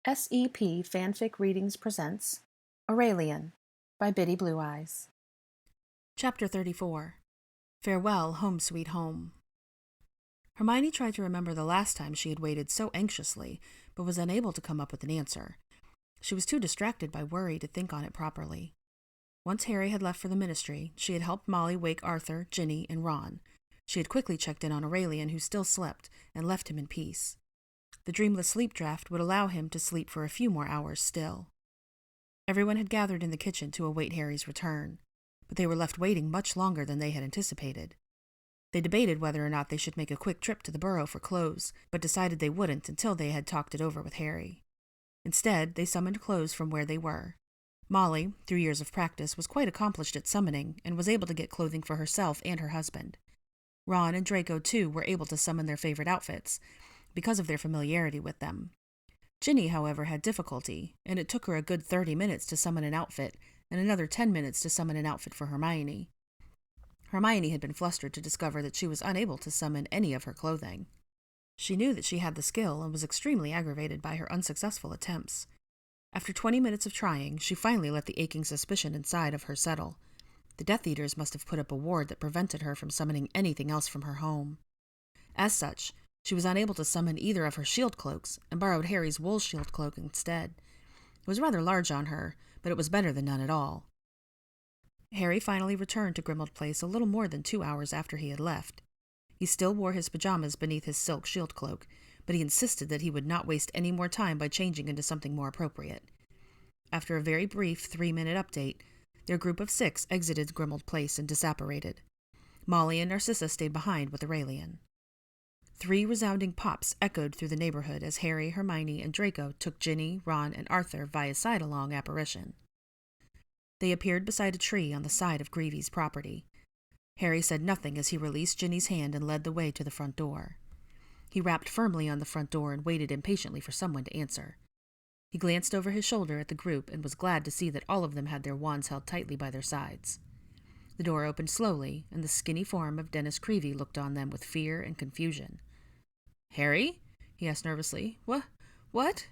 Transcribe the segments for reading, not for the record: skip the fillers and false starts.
SEP Fanfic Readings presents Aurelian by BittyBlueEyes. Chapter 34. Farewell, Home Sweet Home. Hermione tried to remember the last time she had waited so anxiously, but was unable to come up with an answer. She was too distracted by worry to think on it properly. Once Harry had left for the ministry, she had helped Molly wake Arthur, Ginny, and Ron. She had quickly checked in on Aurelian, who still slept, and left him in peace. The dreamless sleep draft would allow him to sleep for a few more hours still. Everyone had gathered in the kitchen to await Harry's return, but they were left waiting much longer than they had anticipated. They debated whether or not they should make a quick trip to the borough for clothes, but decided they wouldn't until they had talked it over with Harry. Instead, they summoned clothes from where they were. Molly, through years of practice, was quite accomplished at summoning and was able to get clothing for herself and her husband. Ron and Draco, too, were able to summon their favorite outfits, because of their familiarity with them. Ginny, however, had difficulty, and it took her a good 30 minutes to summon an outfit, and another 10 minutes to summon an outfit for Hermione. Hermione had been flustered to discover that she was unable to summon any of her clothing. She knew that she had the skill and was extremely aggravated by her unsuccessful attempts. After 20 minutes of trying, she finally let the aching suspicion inside of her settle. The Death Eaters must have put up a ward that prevented her from summoning anything else from her home. As such, she was unable to summon either of her shield cloaks and borrowed Harry's wool shield cloak instead. It was rather large on her, but it was better than none at all. Harry finally returned to Grimmauld Place a little more than 2 hours after he had left. He still wore his pajamas beneath his silk shield cloak, but he insisted that he would not waste any more time by changing into something more appropriate. After a very brief 3-minute update, their group of 6 exited Grimmauld Place and disapparated. Molly and Narcissa stayed behind with Aurelian. 3 resounding pops echoed through the neighborhood as Harry, Hermione, and Draco took Ginny, Ron, and Arthur via side-along apparition. They appeared beside a tree on the side of Creevey's property. Harry said nothing as he released Ginny's hand and led the way to the front door. He rapped firmly on the front door and waited impatiently for someone to answer. He glanced over his shoulder at the group and was glad to see that all of them had their wands held tightly by their sides. The door opened slowly, and the skinny form of Dennis Creevey looked on them with fear and confusion. "Harry?" he asked nervously. What?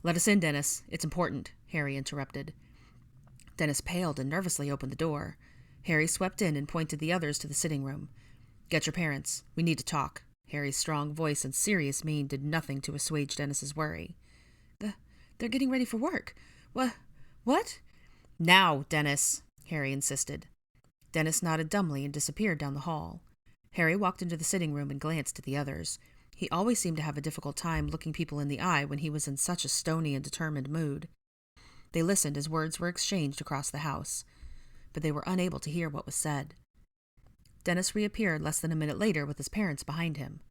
"Let us in, Dennis. It's important," Harry interrupted. Dennis paled and nervously opened the door. Harry swept in and pointed the others to the sitting room. "Get your parents. We need to talk." Harry's strong voice and serious mien did nothing to assuage Dennis's worry. They're getting ready for work. What? "Now, Dennis," Harry insisted. Dennis nodded dumbly and disappeared down the hall. Harry walked into the sitting room and glanced at the others. He always seemed to have a difficult time looking people in the eye when he was in such a stony and determined mood. They listened as words were exchanged across the house, but they were unable to hear what was said. Dennis reappeared less than a minute later with his parents behind him.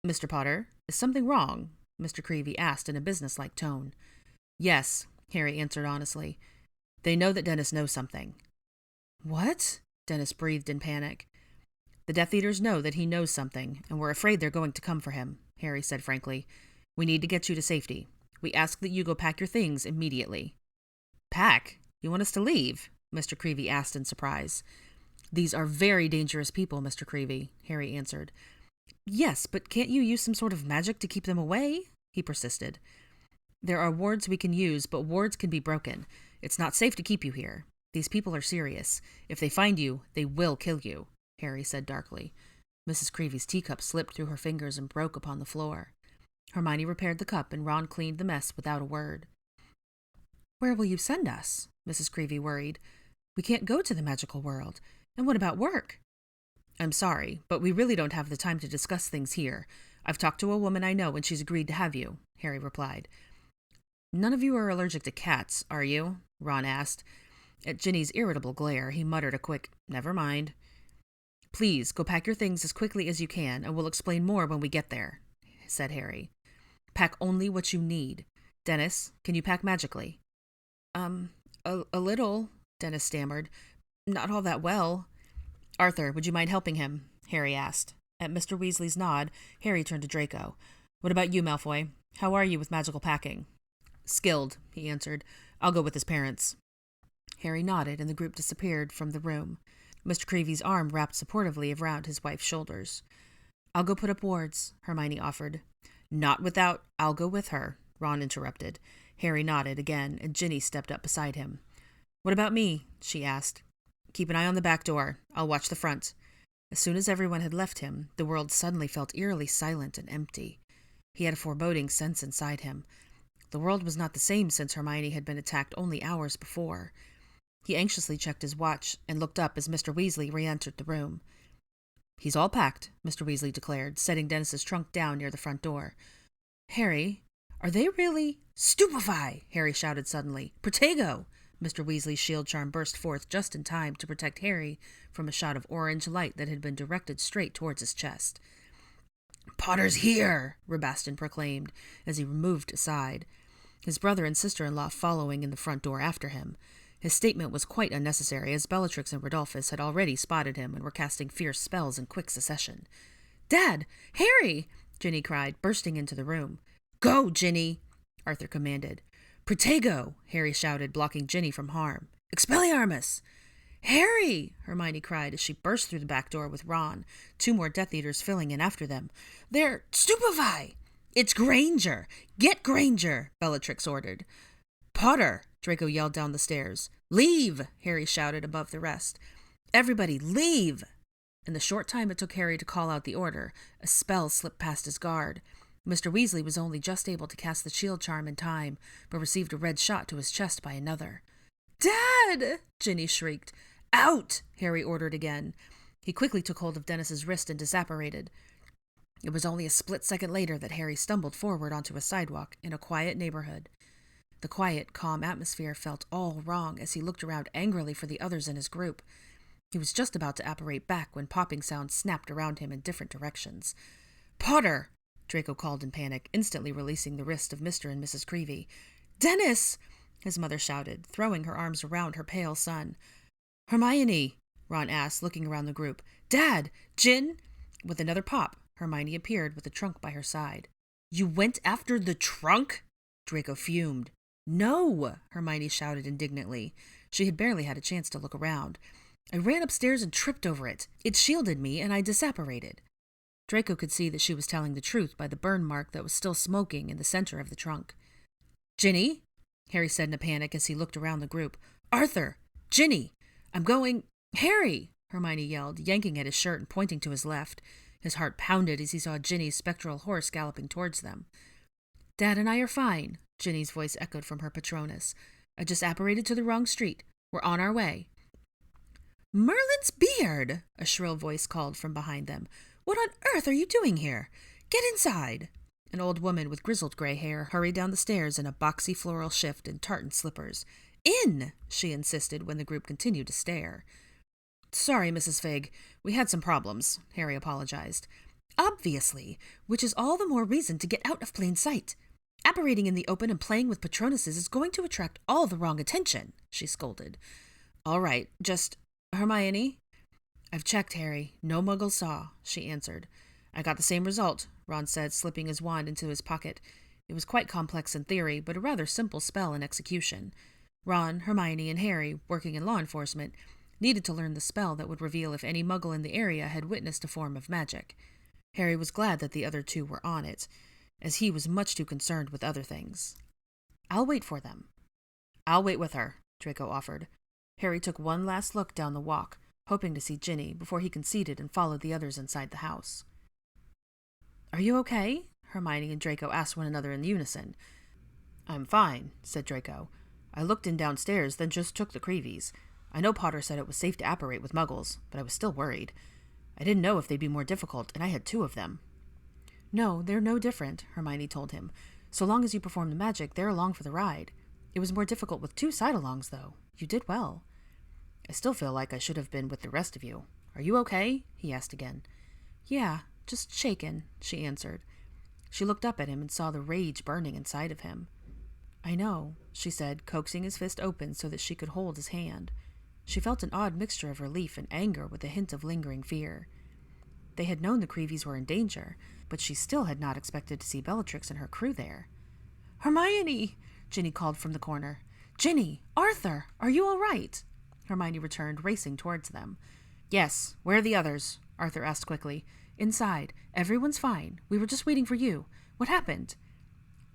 "Mr. Potter, is something wrong?" Mr. Creevey asked in a businesslike tone. "Yes," Harry answered honestly. "They know that Dennis knows something." "What?" Dennis breathed in panic. "The Death Eaters know that he knows something, and we're afraid they're going to come for him," Harry said frankly. "We need to get you to safety. We ask that you go pack your things immediately." "Pack? You want us to leave?" Mr. Creevey asked in surprise. "These are very dangerous people, Mr. Creevey," Harry answered. "Yes, but can't you use some sort of magic to keep them away?" he persisted. "There are wards we can use, but wards can be broken. It's not safe to keep you here. These people are serious. If they find you, they will kill you," Harry said darkly. Mrs. Creevey's teacup slipped through her fingers and broke upon the floor. Hermione repaired the cup and Ron cleaned the mess without a word. "Where will you send us?" Mrs. Creevey worried. "We can't go to the magical world. And what about work?" "I'm sorry, but we really don't have the time to discuss things here. I've talked to a woman I know and she's agreed to have you," Harry replied. "None of you are allergic to cats, are you?" Ron asked. At Ginny's irritable glare, he muttered a quick, "Never mind." "Please, go pack your things as quickly as you can, and we'll explain more when we get there," said Harry. "Pack only what you need. Dennis, can you pack magically?" A little," Dennis stammered. "Not all that well." "Arthur, would you mind helping him?" Harry asked. At Mr. Weasley's nod, Harry turned to Draco. "What about you, Malfoy? How are you with magical packing?" "Skilled," he answered. "I'll go with his parents." Harry nodded, and the group disappeared from the room. Mr. Creevey's arm wrapped supportively around his wife's shoulders. "I'll go put up wards," Hermione offered. "Not without—" "I'll go with her," Ron interrupted. Harry nodded again, and Ginny stepped up beside him. "What about me?" she asked. "Keep an eye on the back door. I'll watch the front." As soon as everyone had left him, the world suddenly felt eerily silent and empty. He had a foreboding sense inside him. The world was not the same since Hermione had been attacked only hours before. He anxiously checked his watch and looked up as Mr. Weasley re-entered the room. "He's all packed," Mr. Weasley declared, setting Dennis's trunk down near the front door. "Harry, are they really—" "Stupefy!" Harry shouted suddenly. "Protego!" Mr. Weasley's shield charm burst forth just in time to protect Harry from a shot of orange light that had been directed straight towards his chest. "Potter's here!" Rabaston proclaimed as he moved aside, his brother and sister-in-law following in the front door after him. His statement was quite unnecessary, as Bellatrix and Rodolphus had already spotted him and were casting fierce spells in quick succession. "Dad! Harry!" Ginny cried, bursting into the room. "Go, Ginny!" Arthur commanded. "Protego!" Harry shouted, blocking Ginny from harm. "Expelliarmus!" "Harry!" Hermione cried as she burst through the back door with Ron, 2 more Death Eaters filling in after them. "They're— Stupefy!" "It's Granger! Get Granger!" Bellatrix ordered. "Potter!" Draco yelled down the stairs. "Leave!" Harry shouted above the rest. "Everybody, leave!" In the short time it took Harry to call out the order, a spell slipped past his guard. Mr. Weasley was only just able to cast the shield charm in time, but received a red shot to his chest by another. "Dad!" Ginny shrieked. "Out!" Harry ordered again. He quickly took hold of Dennis's wrist and disapparated. It was only a split second later that Harry stumbled forward onto a sidewalk in a quiet neighborhood. The quiet, calm atmosphere felt all wrong as he looked around angrily for the others in his group. He was just about to apparate back when popping sounds snapped around him in different directions. "Potter!" Draco called in panic, instantly releasing the wrist of Mr. and Mrs. Creevey. "Dennis!" his mother shouted, throwing her arms around her pale son. "Hermione!" Ron asked, looking around the group. "Dad! Gin!" With another pop, Hermione appeared with the trunk by her side. "You went after the trunk?" Draco fumed. "No!" Hermione shouted indignantly. She had barely had a chance to look around. "I ran upstairs and tripped over it. It shielded me, and I disapparated." Draco could see that she was telling the truth by the burn mark that was still smoking in the center of the trunk. "Ginny?" Harry said in a panic as he looked around the group. "Arthur! Ginny! I'm going— Harry!" Hermione yelled, yanking at his shirt and pointing to his left. His heart pounded as he saw Ginny's spectral horse galloping towards them. "Dad and I are fine," Ginny's voice echoed from her Patronus. "I just apparated to the wrong street. We're on our way." "Merlin's beard!" a shrill voice called from behind them. "What on earth are you doing here? Get inside!" An old woman with grizzled gray hair hurried down the stairs in a boxy floral shift and tartan slippers. "In!" she insisted when the group continued to stare. "Sorry, Mrs. Figg. We had some problems," Harry apologized. "Obviously, which is all the more reason to get out of plain sight. Apparating in the open and playing with Patronuses is going to attract all the wrong attention," she scolded. "All right, just— Hermione?" "I've checked, Harry. No Muggles saw," she answered. "I got the same result," Ron said, slipping his wand into his pocket. It was quite complex in theory, but a rather simple spell in execution. Ron, Hermione, and Harry, working in law enforcement, needed to learn the spell that would reveal if any Muggle in the area had witnessed a form of magic. Harry was glad that the other 2 were on it, as he was much too concerned with other things. "I'll wait for them." "I'll wait with her," Draco offered. Harry took one last look down the walk, hoping to see Ginny, before he conceded and followed the others inside the house. "Are you okay?" Hermione and Draco asked one another in unison. "I'm fine," said Draco. "I looked in downstairs, then just took the Creeveys. I know Potter said it was safe to apparate with Muggles, but I was still worried. I didn't know if they'd be more difficult, and I had 2 of them." "No, they're no different," Hermione told him. "So long as you perform the magic, they're along for the ride. It was more difficult with 2 side-alongs, though. You did well." "I still feel like I should have been with the rest of you. Are you okay?" he asked again. "Yeah, just shaken," she answered. She looked up at him and saw the rage burning inside of him. "I know," she said, coaxing his fist open so that she could hold his hand. She felt an odd mixture of relief and anger with a hint of lingering fear. They had known the Creeveys were in danger, but she still had not expected to see Bellatrix and her crew there. "Hermione!" Ginny called from the corner. "Ginny! Arthur! Are you all right?" Hermione returned, racing towards them. "Yes. Where are the others?" Arthur asked quickly. "Inside. Everyone's fine. We were just waiting for you. What happened?"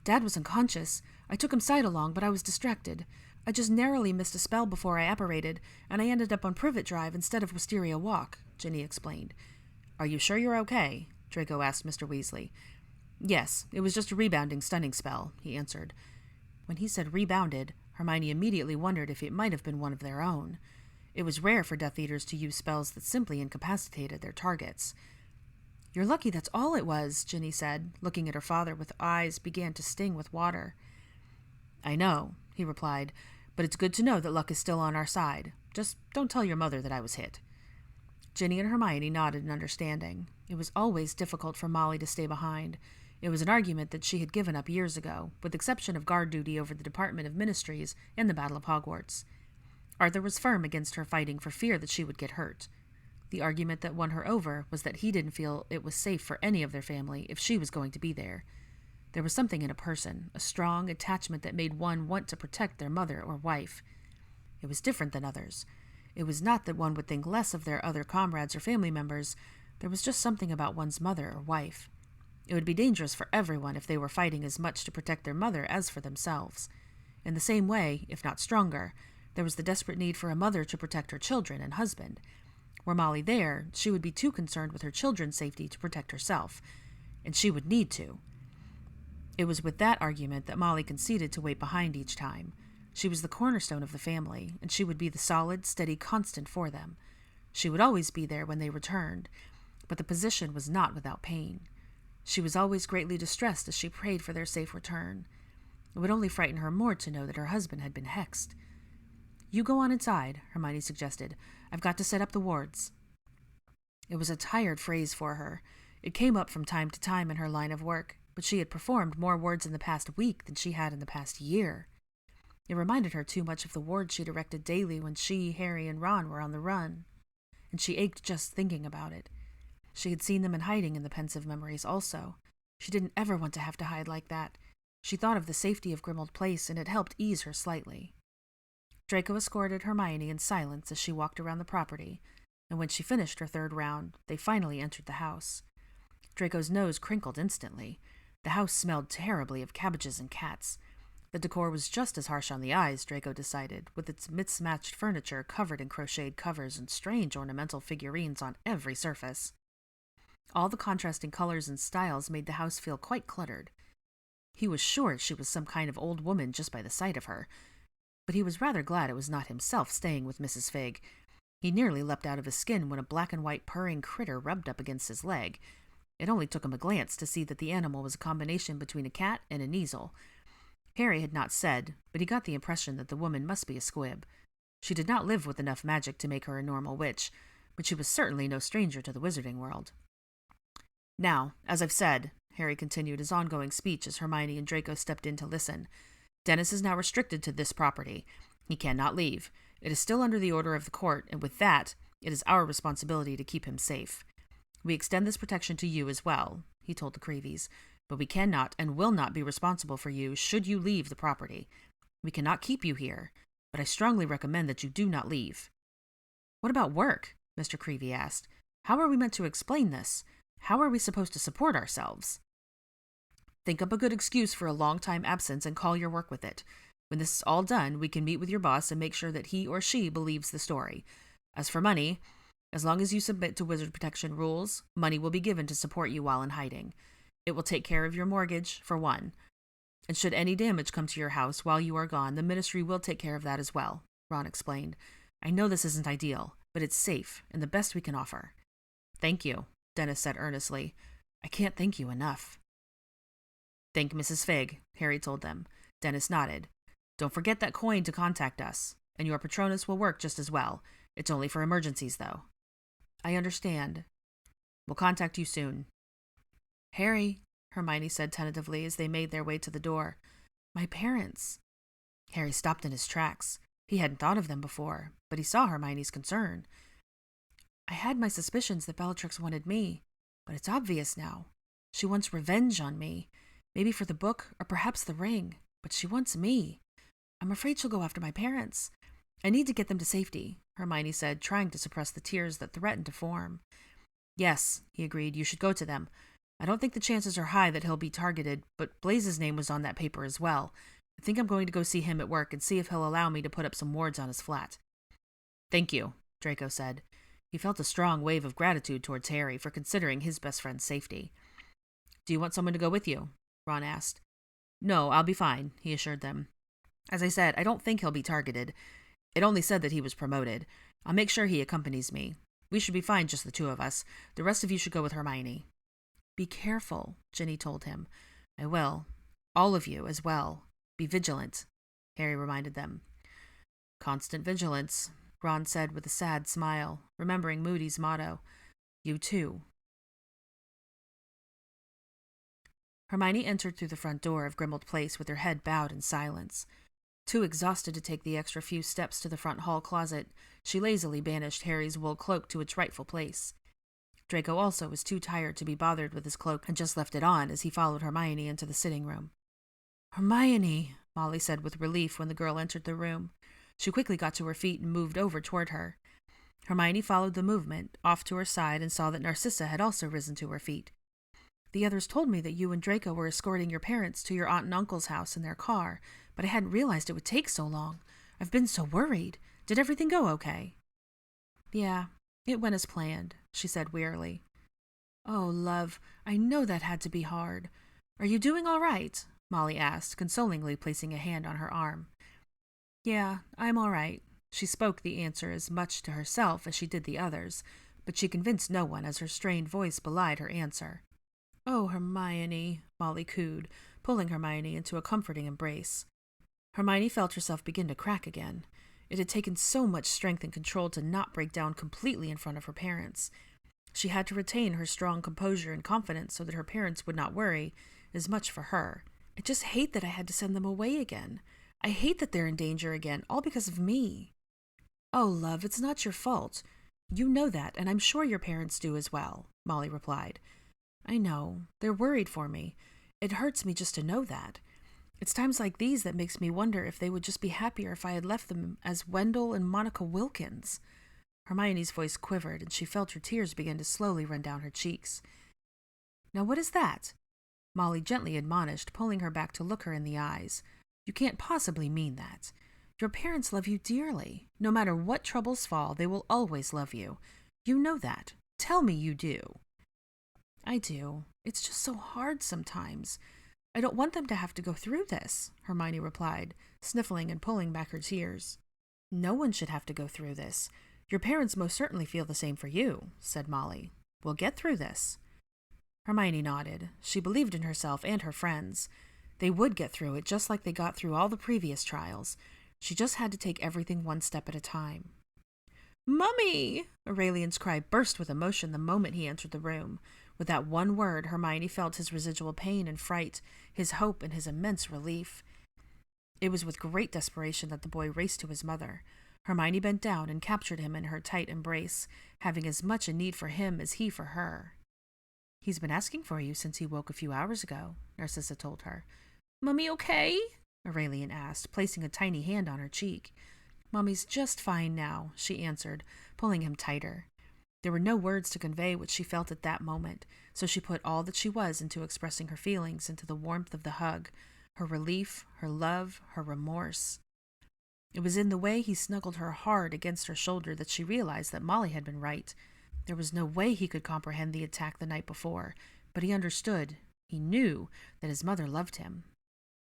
Dad was unconscious. I took him sidelong, but I was distracted. I just narrowly missed a spell before I apparated, and I ended up on Privet Drive instead of Wisteria Walk, Ginny explained. Are you sure you're okay? Draco asked Mr. Weasley. Yes, it was just a rebounding stunning spell, he answered. When he said rebounded, Hermione immediately wondered if it might have been one of their own. It was rare for Death Eaters to use spells that simply incapacitated their targets. You're lucky that's all it was, Ginny said, looking at her father with eyes began to sting with water. I know, he replied, but it's good to know that luck is still on our side. Just don't tell your mother that I was hit. Ginny and Hermione nodded in understanding. It was always difficult for Molly to stay behind. It was an argument that she had given up years ago, with the exception of guard duty over the Department of Ministries and the Battle of Hogwarts. Arthur was firm against her fighting for fear that she would get hurt. The argument that won her over was that he didn't feel it was safe for any of their family if she was going to be there. There was something in a person, a strong attachment that made one want to protect their mother or wife. It was different than others. It was not that one would think less of their other comrades or family members. There was just something about one's mother or wife. It would be dangerous for everyone if they were fighting as much to protect their mother as for themselves. In the same way, if not stronger, there was the desperate need for a mother to protect her children and husband. Were Molly there, she would be too concerned with her children's safety to protect herself, and she would need to. It was with that argument that Molly conceded to wait behind each time. She was the cornerstone of the family, and she would be the solid, steady constant for them. She would always be there when they returned, but the position was not without pain. She was always greatly distressed as she prayed for their safe return. It would only frighten her more to know that her husband had been hexed. You go on inside, Hermione suggested. I've got to set up the wards. It was a tired phrase for her. It came up from time to time in her line of work, but she had performed more wards in the past week than she had in the past year. It reminded her too much of the wards she'd erected daily when she, Harry, and Ron were on the run, and she ached just thinking about it. She had seen them in hiding in the pensive memories also. She didn't ever want to have to hide like that. She thought of the safety of Grimmauld Place, and it helped ease her slightly. Draco escorted Hermione in silence as she walked around the property, and when she finished her third round, they finally entered the house. Draco's nose crinkled instantly. The house smelled terribly of cabbages and cats. The decor was just as harsh on the eyes, Draco decided, with its mismatched furniture covered in crocheted covers and strange ornamental figurines on every surface. All the contrasting colors and styles made the house feel quite cluttered. He was sure she was some kind of old woman just by the sight of her, but he was rather glad it was not himself staying with Mrs. Figg. He nearly leapt out of his skin when a black and white purring critter rubbed up against his leg. It only took him a glance to see that the animal was a combination between a cat and a Kneazle. Harry had not said, but he got the impression that the woman must be a squib. She did not live with enough magic to make her a normal witch, but she was certainly no stranger to the wizarding world. Now, as I've said, Harry continued his ongoing speech as Hermione and Draco stepped in to listen, Dennis is now restricted to this property. He cannot leave. It is still under the order of the court, and with that, it is our responsibility to keep him safe. We extend this protection to you as well, he told the Creeveys, but we cannot and will not be responsible for you should you leave the property. We cannot keep you here, but I strongly recommend that you do not leave. What about work? Mr. Creevey asked. How are we meant to explain this? How are we supposed to support ourselves? Think up a good excuse for a long-time absence and call your work with it. When this is all done, we can meet with your boss and make sure that he or she believes the story. As for money, as long as you submit to wizard protection rules, money will be given to support you while in hiding. It will take care of your mortgage, for one. And should any damage come to your house while you are gone, the ministry will take care of that as well, Ron explained. I know this isn't ideal, but it's safe and the best we can offer. Thank you, Dennis said earnestly. I can't thank you enough. Thank Mrs. Figg, Harry told them. Dennis nodded. Don't forget that coin to contact us, and your Patronus will work just as well. It's only for emergencies, though. I understand. We'll contact you soon. Harry, Hermione said tentatively as they made their way to the door. My parents. Harry stopped in his tracks. He hadn't thought of them before, but he saw Hermione's concern. I had my suspicions that Bellatrix wanted me, but it's obvious now. She wants revenge on me, maybe for the book or perhaps the ring, but she wants me. I'm afraid she'll go after my parents. I need to get them to safety, Hermione said, trying to suppress the tears that threatened to form. Yes, he agreed, you should go to them. I don't think the chances are high that he'll be targeted, but Blaze's name was on that paper as well. I think I'm going to go see him at work and see if he'll allow me to put up some wards on his flat." "Thank you," Draco said. He felt a strong wave of gratitude towards Harry for considering his best friend's safety. "Do you want someone to go with you?" Ron asked. "No, I'll be fine," he assured them. "As I said, I don't think he'll be targeted. It only said that he was promoted. I'll make sure he accompanies me. We should be fine, just the two of us. The rest of you should go with Hermione." "Be careful," Ginny told him. "I will. All of you as well. Be vigilant," Harry reminded them. "Constant vigilance," Ron said with a sad smile, remembering Moody's motto. "You too." Hermione entered through the front door of Grimmauld Place with her head bowed in silence. Too exhausted to take the extra few steps to the front hall closet, she lazily banished Harry's wool cloak to its rightful place. Draco also was too tired to be bothered with his cloak and just left it on as he followed Hermione into the sitting room. "Hermione," Molly said with relief when the girl entered the room. She quickly got to her feet and moved over toward her. Hermione followed the movement, off to her side, and saw that Narcissa had also risen to her feet. "The others told me that you and Draco were escorting your parents to your aunt and uncle's house in their car, but I hadn't realized it would take so long. I've been so worried. Did everything go okay?" "Yeah, it went as planned," she said wearily. "Oh, love, I know that had to be hard. Are you doing all right?" Molly asked, consolingly placing a hand on her arm. "Yeah, I'm all right." She spoke the answer as much to herself as she did the others, but she convinced no one as her strained voice belied her answer. "Oh, Hermione," Molly cooed, pulling Hermione into a comforting embrace. Hermione felt herself begin to crack again. It had taken so much strength and control to not break down completely in front of her parents. She had to retain her strong composure and confidence so that her parents would not worry as much for her. "I just hate that I had to send them away again. I hate that they're in danger again, all because of me." "Oh, love, it's not your fault. You know that, and I'm sure your parents do as well," Molly replied. "I know. They're worried for me. It hurts me just to know that. It's times like these that makes me wonder if they would just be happier if I had left them as Wendell and Monica Wilkins." Hermione's voice quivered, and she felt her tears begin to slowly run down her cheeks. "Now what is that?" Molly gently admonished, pulling her back to look her in the eyes. "You can't possibly mean that. Your parents love you dearly. No matter what troubles fall, they will always love you. You know that. Tell me you do." "I do. It's just so hard sometimes. I don't want them to have to go through this," Hermione replied, sniffling and pulling back her tears. "No one should have to go through this. Your parents most certainly feel the same for you," said Molly. "We'll get through this." Hermione nodded. She believed in herself and her friends. They would get through it just like they got through all the previous trials. She just had to take everything one step at a time. "Mummy!" Aurelian's cry burst with emotion the moment he entered the room. With that one word, Hermione felt his residual pain and fright, his hope and his immense relief. It was with great desperation that the boy raced to his mother. Hermione bent down and captured him in her tight embrace, having as much a need for him as he for her. "He's been asking for you since he woke a few hours ago," Narcissa told her. "Mummy okay?" Aurelian asked, placing a tiny hand on her cheek. "Mummy's just fine now," she answered, pulling him tighter. There were no words to convey what she felt at that moment, so she put all that she was into expressing her feelings into the warmth of the hug, her relief, her love, her remorse. It was in the way he snuggled her hard against her shoulder that she realized that Molly had been right. There was no way he could comprehend the attack the night before, but he understood, he knew, that his mother loved him.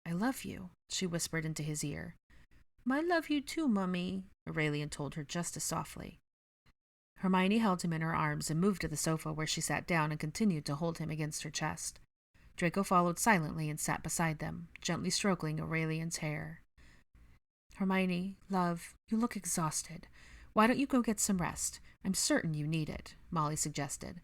"I love you," she whispered into his ear. "I love you too, Mummy," Aurelian told her just as softly. Hermione held him in her arms and moved to the sofa where she sat down and continued to hold him against her chest. Draco followed silently and sat beside them, gently stroking Aurelian's hair. "Hermione, love, you look exhausted. Why don't you go get some rest? I'm certain you need it," Molly suggested.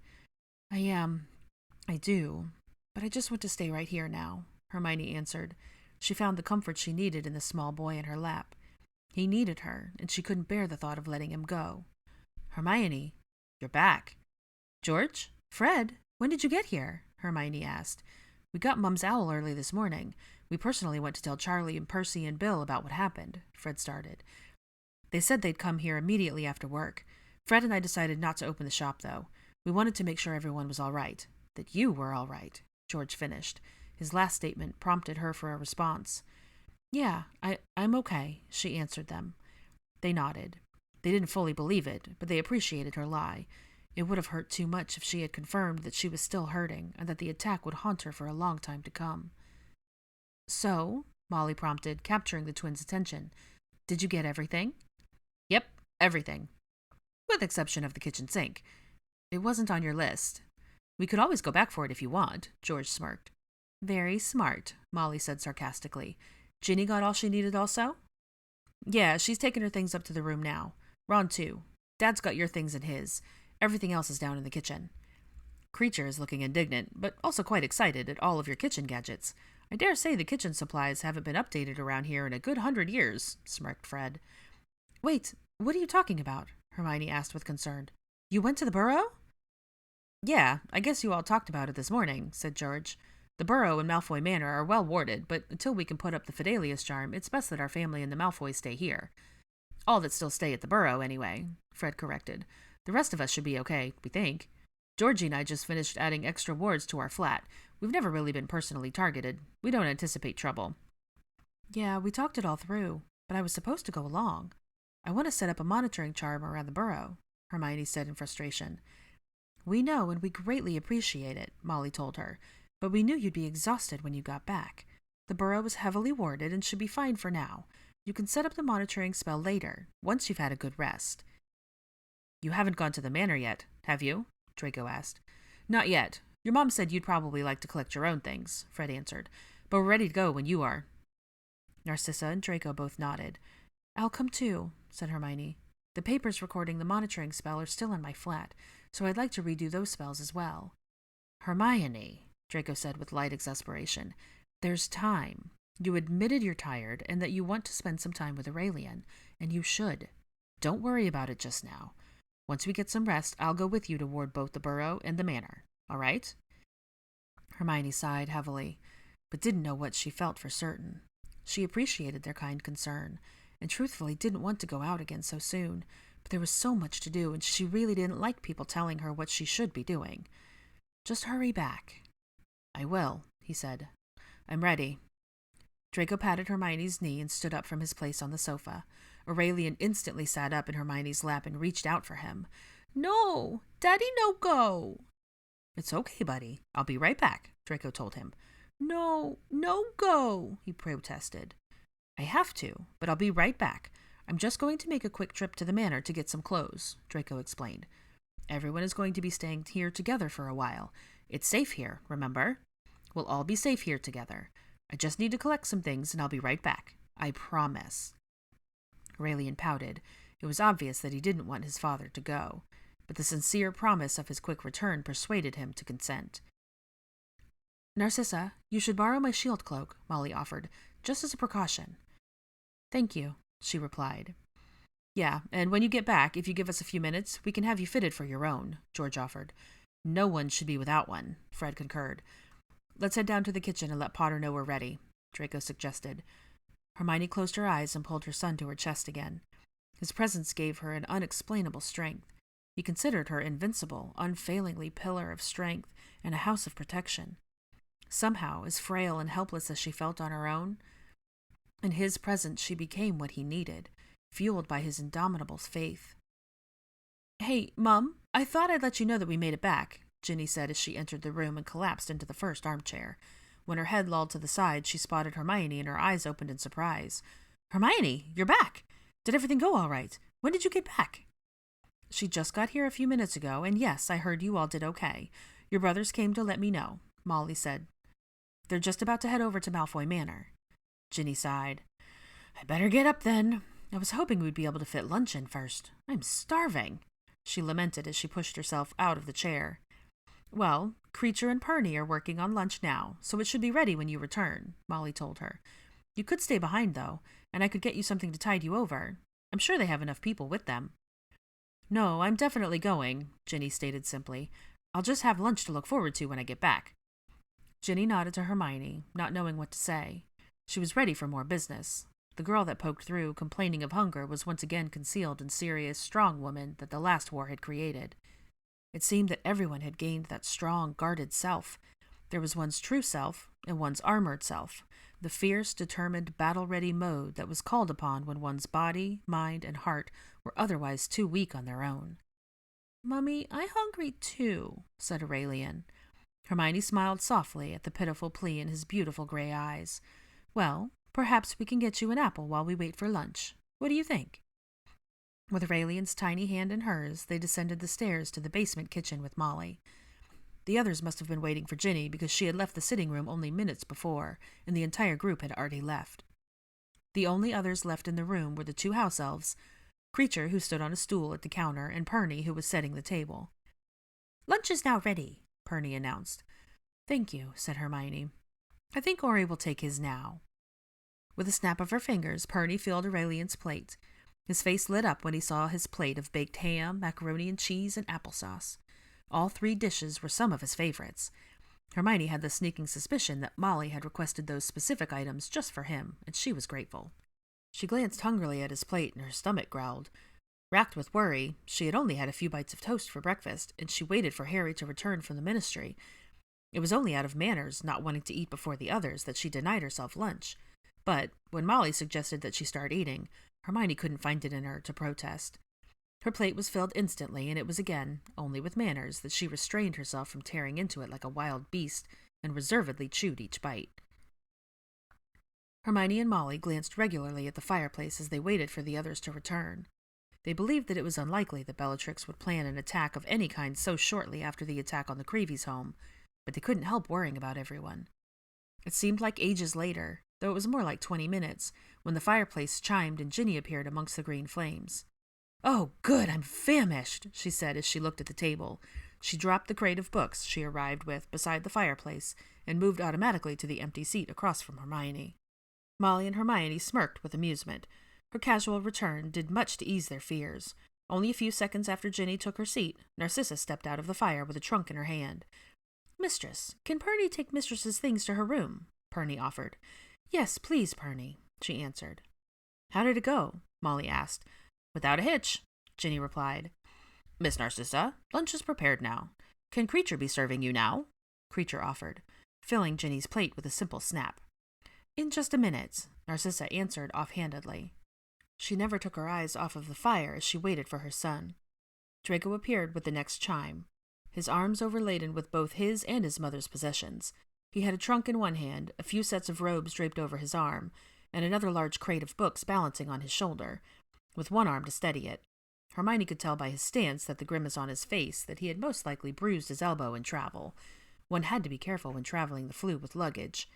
I do, but I just want to stay right here now," Hermione answered. She found the comfort she needed in the small boy in her lap. He needed her, and she couldn't bear the thought of letting him go. "Hermione, you're back." "George? Fred? When did you get here?" Hermione asked. "We got Mum's owl early this morning. We personally went to tell Charlie and Percy and Bill about what happened," Fred started. "They said they'd come here immediately after work. Fred and I decided not to open the shop, though. We wanted to make sure everyone was all right. That you were all right, George finished. His last statement prompted her for a response. Yeah, I'm okay, she answered them. They nodded. They didn't fully believe it, but they appreciated her lie. It would have hurt too much if she had confirmed that she was still hurting and that the attack would haunt her for a long time to come. So, Molly prompted, capturing the twins' attention, did you get everything? Yep, everything. With exception of the kitchen sink. It wasn't on your list. We could always go back for it if you want, George smirked. Very smart, Molly said sarcastically. Ginny got all she needed also? Yeah, she's taken her things up to the room now. Ron too. Dad's got your things in his. Everything else is down in the kitchen. Creature is looking indignant, but also quite excited at all of your kitchen gadgets. I dare say the kitchen supplies haven't been updated around here in a good 100 years, smirked Fred. Wait, what are you talking about? Hermione asked with concern. You went to the borough? Yeah, I guess you all talked about it this morning, said George. The borough and Malfoy Manor are well warded, but until we can put up the Fidelius charm, it's best that our family and the Malfoys stay here. All that still stay at the borough, anyway, Fred corrected. The rest of us should be okay, we think. Georgie and I just finished adding extra wards to our flat. We've never really been personally targeted. We don't anticipate trouble. Yeah, we talked it all through, but I was supposed to go along. I want to set up a monitoring charm around the borough, Hermione said in frustration. We know, and we greatly appreciate it, Molly told her, but we knew you'd be exhausted when you got back. The borough is heavily warded and should be fine for now. You can set up the monitoring spell later, once you've had a good rest. You haven't gone to the manor yet, have you? Draco asked. Not yet. Your mom said you'd probably like to collect your own things, Fred answered, but we're ready to go when you are. Narcissa and Draco both nodded. I'll come too, said Hermione. The papers recording the monitoring spell are still in my flat, so I'd like to redo those spells as well. Hermione, Draco said with light exasperation, there's time. You admitted you're tired and that you want to spend some time with Aurelian, and you should. Don't worry about it just now. Once we get some rest, I'll go with you to ward both the borough and the manor. All right? Hermione sighed heavily, but didn't know what she felt for certain. She appreciated their kind concern, and truthfully didn't want to go out again so soon, but there was so much to do, and she really didn't like people telling her what she should be doing. Just hurry back. I will, he said. I'm ready. Draco patted Hermione's knee and stood up from his place on the sofa. Aurelian instantly sat up in Hermione's lap and reached out for him. No! Daddy, no go! It's okay, buddy. I'll be right back, Draco told him. No go, he protested. I have to, but I'll be right back. I'm just going to make a quick trip to the manor to get some clothes, Draco explained. Everyone is going to be staying here together for a while. It's safe here, remember? We'll all be safe here together. I just need to collect some things and I'll be right back. I promise. Aurelian pouted. It was obvious that he didn't want his father to go, but the sincere promise of his quick return persuaded him to consent. Narcissa, you should borrow my shield cloak, Molly offered, just as a precaution. Thank you, she replied. Yeah, and when you get back, if you give us a few minutes, we can have you fitted for your own, George offered. No one should be without one, Fred concurred. Let's head down to the kitchen and let Potter know we're ready, Draco suggested. Hermione closed her eyes and pulled her son to her chest again. His presence gave her an unexplainable strength. He considered her invincible, unfailingly pillar of strength and a house of protection. Somehow, as frail and helpless as she felt on her own, in his presence she became what he needed, fueled by his indomitable faith. Hey, Mum, I thought I'd let you know that we made it back, Ginny said as she entered the room and collapsed into the first armchair. When her head lolled to the side, she spotted Hermione and her eyes opened in surprise. Hermione, you're back! Did everything go all right? When did you get back? She just got here a few minutes ago, and yes, I heard you all did okay. Your brothers came to let me know, Molly said. They're just about to head over to Malfoy Manor. Ginny sighed. I better get up then. I was hoping we'd be able to fit lunch in first. I'm starving, she lamented as she pushed herself out of the chair. Well, Creature and Perny are working on lunch now, so it should be ready when you return, Molly told her. You could stay behind, though, and I could get you something to tide you over. I'm sure they have enough people with them. No, I'm definitely going, Ginny stated simply. I'll just have lunch to look forward to when I get back. Ginny nodded to Hermione, not knowing what to say. She was ready for more business. The girl that poked through, complaining of hunger, was once again concealed and serious, strong woman that the last war had created. It seemed that everyone had gained that strong, guarded self. There was one's true self and one's armored self, the fierce, determined, battle-ready mode that was called upon when one's body, mind, and heart were otherwise too weak on their own. "Mummy, I'm hungry too," said Aurelian. Hermione smiled softly at the pitiful plea in his beautiful gray eyes. "Well, perhaps we can get you an apple while we wait for lunch. What do you think?" With Aurelian's tiny hand in hers, they descended the stairs to the basement kitchen with Molly. The others must have been waiting for Ginny because she had left the sitting room only minutes before, and the entire group had already left. The only others left in the room were the two house elves, Creature, who stood on a stool at the counter, and Perny, who was setting the table. "Lunch is now ready," Perny announced. "Thank you," said Hermione. "I think Ori will take his now." With a snap of her fingers, Perny filled Aurelian's plate. His face lit up when he saw his plate of baked ham, macaroni and cheese, and applesauce. All 3 dishes were some of his favorites. Hermione had the sneaking suspicion that Molly had requested those specific items just for him, and she was grateful. She glanced hungrily at his plate, and her stomach growled. Racked with worry, she had only had a few bites of toast for breakfast, and she waited for Harry to return from the ministry. It was only out of manners, not wanting to eat before the others, that she denied herself lunch. But when Molly suggested that she start eating, Hermione couldn't find it in her to protest. Her plate was filled instantly, and it was again, only with manners, that she restrained herself from tearing into it like a wild beast and reservedly chewed each bite. Hermione and Molly glanced regularly at the fireplace as they waited for the others to return. They believed that it was unlikely that Bellatrix would plan an attack of any kind so shortly after the attack on the Creeveys' home, but they couldn't help worrying about everyone. It seemed like ages later, though it was more like 20 minutes, when the fireplace chimed and Ginny appeared amongst the green flames. "Oh, good, I'm famished," she said as she looked at the table. She dropped the crate of books she arrived with beside the fireplace and moved automatically to the empty seat across from Hermione. Molly and Hermione smirked with amusement. Her casual return did much to ease their fears. Only a few seconds after Ginny took her seat, Narcissa stepped out of the fire with a trunk in her hand. "Mistress, can Perny take Mistress's things to her room?" Perny offered. "Yes, please, Perny," she answered. "How did it go?" Molly asked. "Without a hitch," Ginny replied. "Miss Narcissa, lunch is prepared now. Can Creature be serving you now?" Creature offered, filling Ginny's plate with a simple snap. "In just a minute," Narcissa answered offhandedly. She never took her eyes off of the fire as she waited for her son. Draco appeared with the next chime, his arms overladen with both his and his mother's possessions. He had a trunk in one hand, a few sets of robes draped over his arm, and another large crate of books balancing on his shoulder, with one arm to steady it. Hermione could tell by his stance that the grimace on his face that he had most likely bruised his elbow in travel. One had to be careful when traveling the Floo with luggage.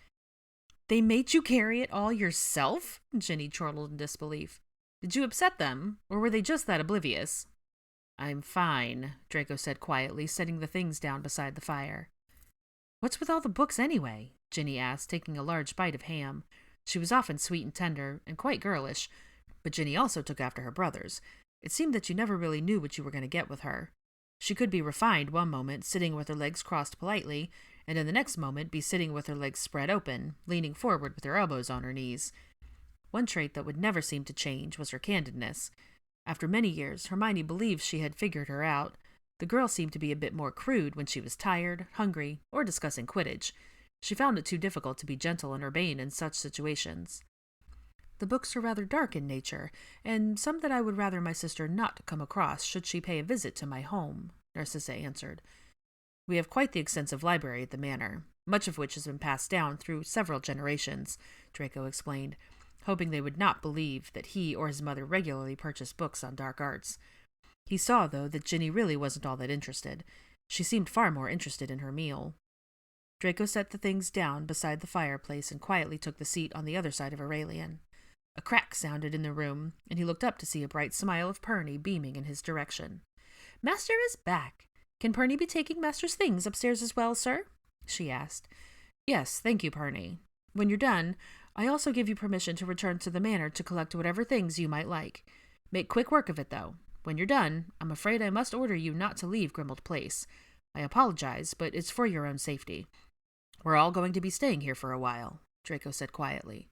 "They made you carry it all yourself?" Ginny chortled in disbelief. "Did you upset them, or were they just that oblivious?" "I'm fine," Draco said quietly, setting the things down beside the fire. "What's with all the books anyway?" Ginny asked, taking a large bite of ham. She was often sweet and tender, and quite girlish, but Ginny also took after her brothers. It seemed that you never really knew what you were going to get with her. She could be refined one moment, sitting with her legs crossed politely, and in the next moment be sitting with her legs spread open, leaning forward with her elbows on her knees. One trait that would never seem to change was her candidness. After many years, Hermione believed she had figured her out. The girl seemed to be a bit more crude when she was tired, hungry, or discussing Quidditch. She found it too difficult to be gentle and urbane in such situations. "The books are rather dark in nature, and some that I would rather my sister not come across should she pay a visit to my home," Narcissa answered. "We have quite the extensive library at the manor, much of which has been passed down through several generations," Draco explained, hoping they would not believe that he or his mother regularly purchased books on dark arts. He saw, though, that Ginny really wasn't all that interested. She seemed far more interested in her meal. Draco set the things down beside the fireplace and quietly took the seat on the other side of Aurelian. A crack sounded in the room, and he looked up to see a bright smile of Perny beaming in his direction. "Master is back. Can Perny be taking Master's things upstairs as well, sir?" she asked. "Yes, thank you, Perny. When you're done, I also give you permission to return to the manor to collect whatever things you might like. Make quick work of it, though. When you're done, I'm afraid I must order you not to leave Grimmauld Place. I apologize, but it's for your own safety. We're all going to be staying here for a while," Draco said quietly.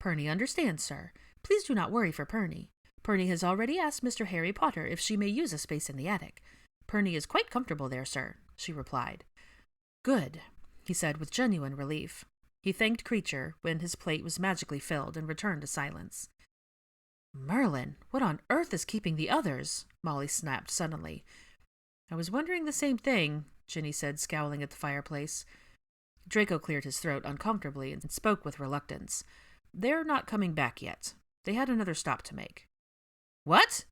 "Perny understands, sir. Please do not worry for Perny. Perny has already asked Mr. Harry Potter if she may use a space in the attic. Perny is quite comfortable there, sir, she replied. Good, he said with genuine relief. He thanked Creature when his plate was magically filled and returned to silence. Merlin, what on earth is keeping the others? Molly snapped suddenly. I was wondering the same thing, Ginny said, scowling at the fireplace. Draco cleared his throat uncomfortably and spoke with reluctance. They're not coming back yet. They had another stop to make. What?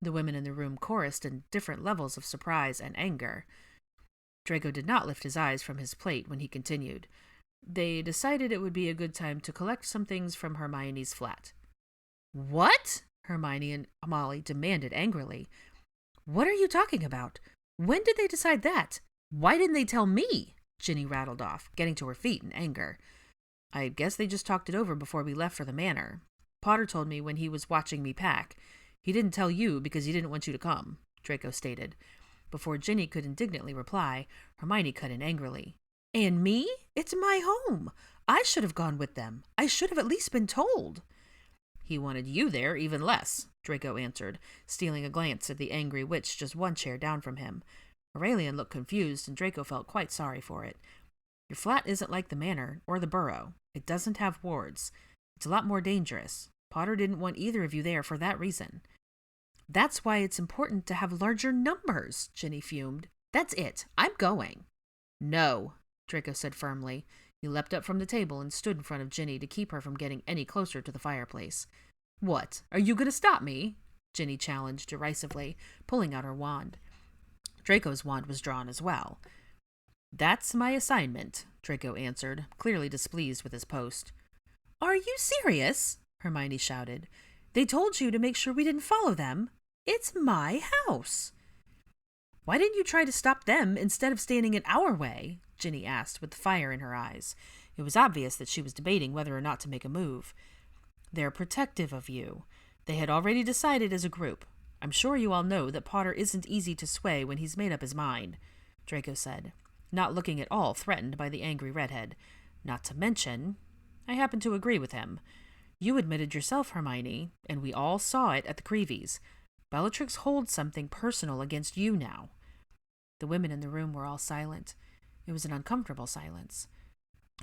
The women in the room chorused in different levels of surprise and anger. Draco did not lift his eyes from his plate when he continued. They decided it would be a good time to collect some things from Hermione's flat. What? Hermione and Molly demanded angrily. What are you talking about? When did they decide that? Why didn't they tell me? Ginny rattled off, getting to her feet in anger. I guess they just talked it over before we left for the manor. Potter told me when he was watching me pack. He didn't tell you because he didn't want you to come, Draco stated. Before Ginny could indignantly reply, Hermione cut in angrily. And me? It's my home. I should have gone with them. I should have at least been told. He wanted you there even less, Draco answered, stealing a glance at the angry witch just one chair down from him. Aurelian looked confused, and Draco felt quite sorry for it. Your flat isn't like the manor or the borough. It doesn't have wards. It's a lot more dangerous. Potter didn't want either of you there for that reason. That's why it's important to have larger numbers, Ginny fumed. That's it. I'm going. No, Draco said firmly. He leapt up from the table and stood in front of Ginny to keep her from getting any closer to the fireplace. What? Are you going to stop me? Ginny challenged derisively, pulling out her wand. Draco's wand was drawn as well. That's my assignment, Draco answered, clearly displeased with his post. Are you serious? Hermione shouted. They told you to make sure we didn't follow them. It's my house. Why didn't you try to stop them instead of standing in our way? Ginny asked, with fire in her eyes. It was obvious that she was debating whether or not to make a move. They're protective of you. They had already decided as a group. I'm sure you all know that Potter isn't easy to sway when he's made up his mind, Draco said, not looking at all threatened by the angry redhead. Not to mention, I happen to agree with him. You admitted yourself, Hermione, and we all saw it at the Creeveys. Bellatrix holds something personal against you now. The women in the room were all silent. It was an uncomfortable silence.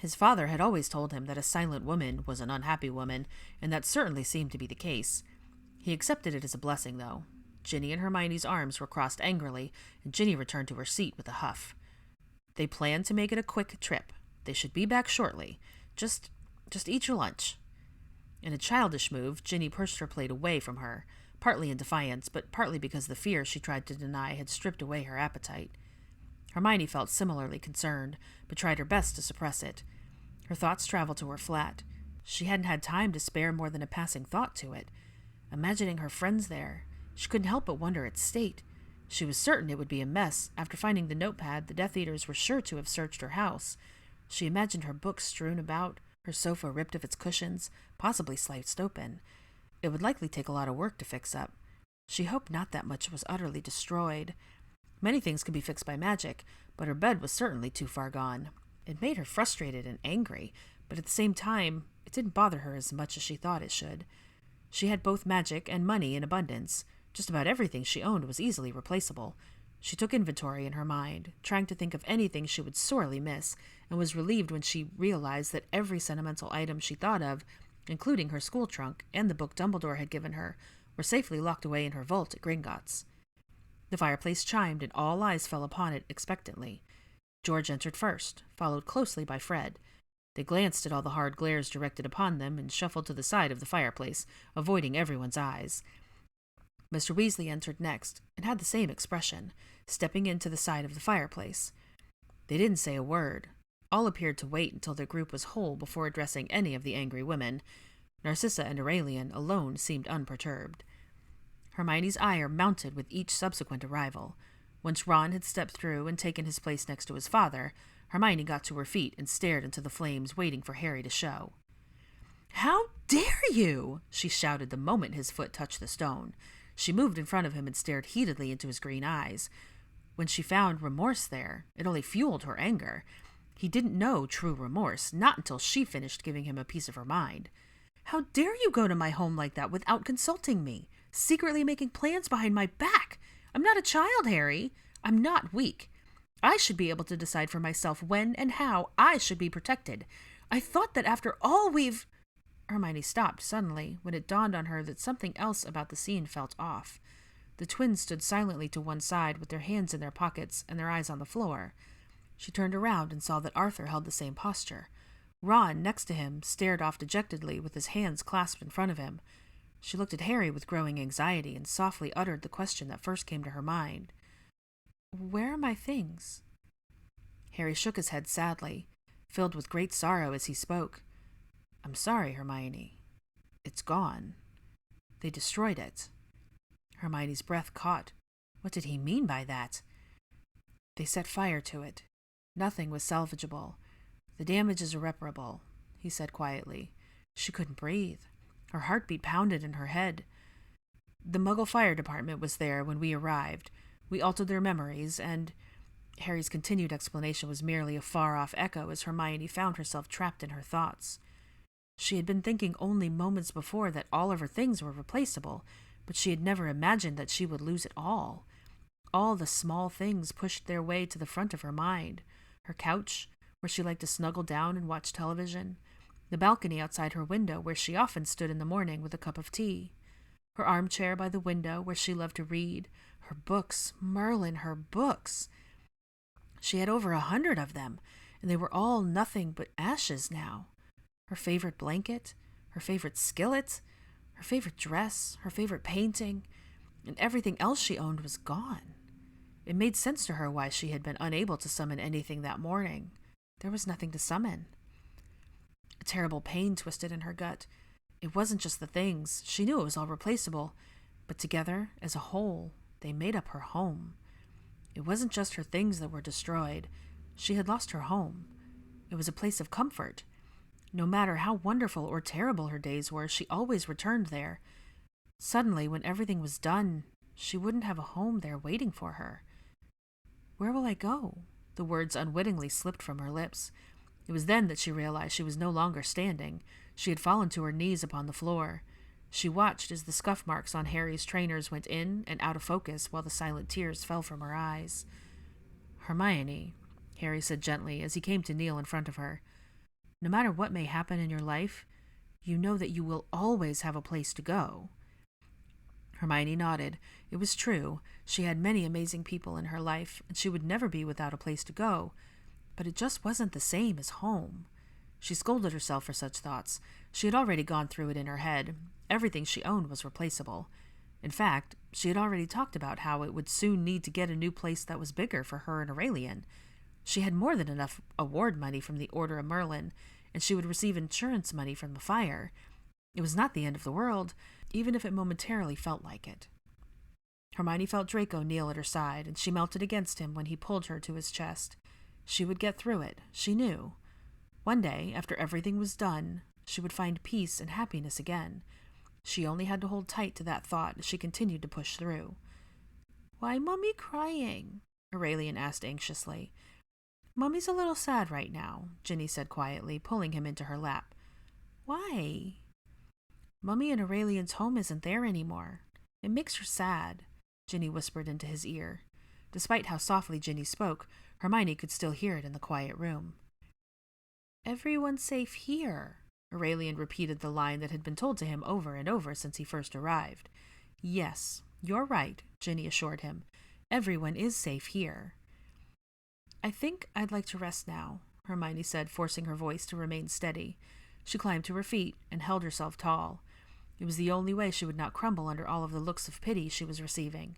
His father had always told him that a silent woman was an unhappy woman, and that certainly seemed to be the case. He accepted it as a blessing, though. Ginny and Hermione's arms were crossed angrily, and Ginny returned to her seat with a huff. They planned to make it a quick trip. They should be back shortly. Just eat your lunch. In a childish move, Ginny pushed her plate away from her, partly in defiance, but partly because the fear she tried to deny had stripped away her appetite. Hermione felt similarly concerned, but tried her best to suppress it. Her thoughts traveled to her flat. She hadn't had time to spare more than a passing thought to it. Imagining her friends there, she couldn't help but wonder its state. She was certain it would be a mess. After finding the notepad, the Death Eaters were sure to have searched her house. She imagined her books strewn about, her sofa ripped of its cushions, possibly sliced open. It would likely take a lot of work to fix up. She hoped not that much was utterly destroyed. Many things could be fixed by magic, but her bed was certainly too far gone. It made her frustrated and angry, but at the same time, it didn't bother her as much as she thought it should. She had both magic and money in abundance. Just about everything she owned was easily replaceable. She took inventory in her mind, trying to think of anything she would sorely miss, and was relieved when she realized that every sentimental item she thought of, including her school trunk and the book Dumbledore had given her, were safely locked away in her vault at Gringotts. The fireplace chimed, and all eyes fell upon it expectantly. George entered first, followed closely by Fred. They glanced at all the hard glares directed upon them and shuffled to the side of the fireplace, avoiding everyone's eyes. Mr. Weasley entered next, and had the same expression, stepping in to the side of the fireplace. They didn't say a word. All appeared to wait until their group was whole before addressing any of the angry women. Narcissa and Aurelian alone seemed unperturbed. Hermione's ire mounted with each subsequent arrival. Once Ron had stepped through and taken his place next to his father, Hermione got to her feet and stared into the flames, waiting for Harry to show. "How dare you!" she shouted the moment his foot touched the stone. She moved in front of him and stared heatedly into his green eyes. When she found remorse there, it only fueled her anger. He didn't know true remorse, not until she finished giving him a piece of her mind. "How dare you go to my home like that without consulting me, secretly making plans behind my back? I'm not a child, Harry. I'm not weak. I should be able to decide for myself when and how I should be protected. I thought that after all we've... Hermione stopped suddenly when it dawned on her that something else about the scene felt off. The twins stood silently to one side with their hands in their pockets and their eyes on the floor. She turned around and saw that Arthur held the same posture. Ron, next to him, stared off dejectedly with his hands clasped in front of him. She looked at Harry with growing anxiety and softly uttered the question that first came to her mind. "Where are my things?" Harry shook his head sadly, filled with great sorrow as he spoke. "I'm sorry, Hermione. It's gone. They destroyed it." Hermione's breath caught. What did he mean by that? "They set fire to it. Nothing was salvageable. The damage is irreparable," he said quietly. She couldn't breathe. Her heartbeat pounded in her head. "The Muggle Fire Department was there when we arrived. We altered their memories, and..." Harry's continued explanation was merely a far-off echo as Hermione found herself trapped in her thoughts. She had been thinking only moments before that all of her things were replaceable, but she had never imagined that she would lose it all. All the small things pushed their way to the front of her mind. Her couch, where she liked to snuggle down and watch television. The balcony outside her window, where she often stood in the morning with a cup of tea. Her armchair by the window, where she loved to read. Her books, Merlin, her books! She had over 100 of them, and they were all nothing but ashes now. Her favorite blanket, her favorite skillet, her favorite dress, her favorite painting, and everything else she owned was gone. It made sense to her why she had been unable to summon anything that morning. There was nothing to summon. A terrible pain twisted in her gut. It wasn't just the things. She knew it was all replaceable, but together, as a whole, they made up her home. It wasn't just her things that were destroyed. She had lost her home. It was a place of comfort. No matter how wonderful or terrible her days were, she always returned there. Suddenly, when everything was done, she wouldn't have a home there waiting for her. "Where will I go?" The words unwittingly slipped from her lips. It was then that she realized she was no longer standing. She had fallen to her knees upon the floor. She watched as the scuff marks on Harry's trainers went in and out of focus while the silent tears fell from her eyes. "Hermione," Harry said gently as he came to kneel in front of her, "no matter what may happen in your life, you know that you will always have a place to go." Hermione nodded. It was true. She had many amazing people in her life, and she would never be without a place to go. But it just wasn't the same as home. She scolded herself for such thoughts. She had already gone through it in her head. Everything she owned was replaceable. In fact, she had already talked about how it would soon need to get a new place that was bigger for her and Aurelian. She had more than enough award money from the Order of Merlin, and she would receive insurance money from the fire. It was not the end of the world, even if it momentarily felt like it. Hermione felt Draco kneel at her side, and she melted against him when he pulled her to his chest. She would get through it, she knew. One day, after everything was done, she would find peace and happiness again. She only had to hold tight to that thought as she continued to push through. "Why, Mummy crying?" Aurelian asked anxiously. "Mummy's a little sad right now," Ginny said quietly, pulling him into her lap. "Why?" "Mummy and Aurelian's home isn't there anymore. It makes her sad," Ginny whispered into his ear. Despite how softly Ginny spoke, Hermione could still hear it in the quiet room. "Everyone's safe here," Aurelian repeated the line that had been told to him over and over since he first arrived. "Yes, you're right," Ginny assured him. "Everyone is safe here." "I think I'd like to rest now," Hermione said, forcing her voice to remain steady. She climbed to her feet and held herself tall. It was the only way she would not crumble under all of the looks of pity she was receiving.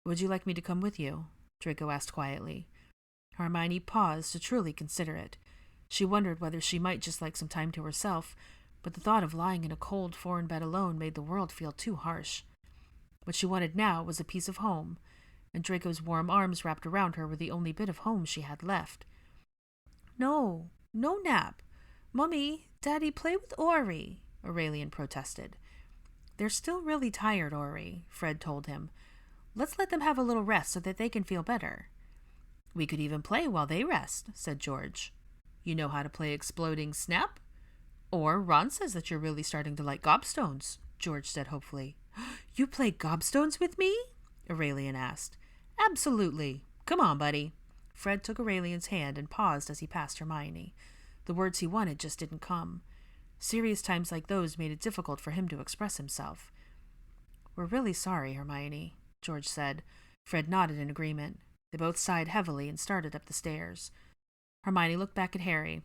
"Would you like me to come with you?" Draco asked quietly. Hermione paused to truly consider it. She wondered whether she might just like some time to herself, but the thought of lying in a cold, foreign bed alone made the world feel too harsh. What she wanted now was a piece of home, and Draco's warm arms wrapped around her were the only bit of home she had left. "No, no nap. Mummy, Daddy, play with Ori," Aurelian protested. "They're still really tired, Ori," Fred told him. "Let's let them have a little rest so that they can feel better." "We could even play while they rest," said George. "You know how to play Exploding Snap? Or Ron says that you're really starting to like gobstones," George said hopefully. "You play gobstones with me?" Aurelian asked. Absolutely. Come on, buddy. Fred took Aurelian's hand and paused as he passed Hermione. The words he wanted just didn't come. Serious times like those made it difficult for him to express himself. We're really sorry, Hermione, George said. Fred nodded in agreement. They both sighed heavily and started up the stairs. Hermione looked back at Harry,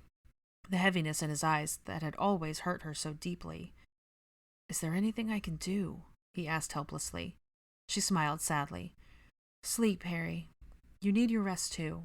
the heaviness in his eyes that had always hurt her so deeply. Is there anything I can do? He asked helplessly. She smiled sadly. Sleep, Harry. You need your rest too.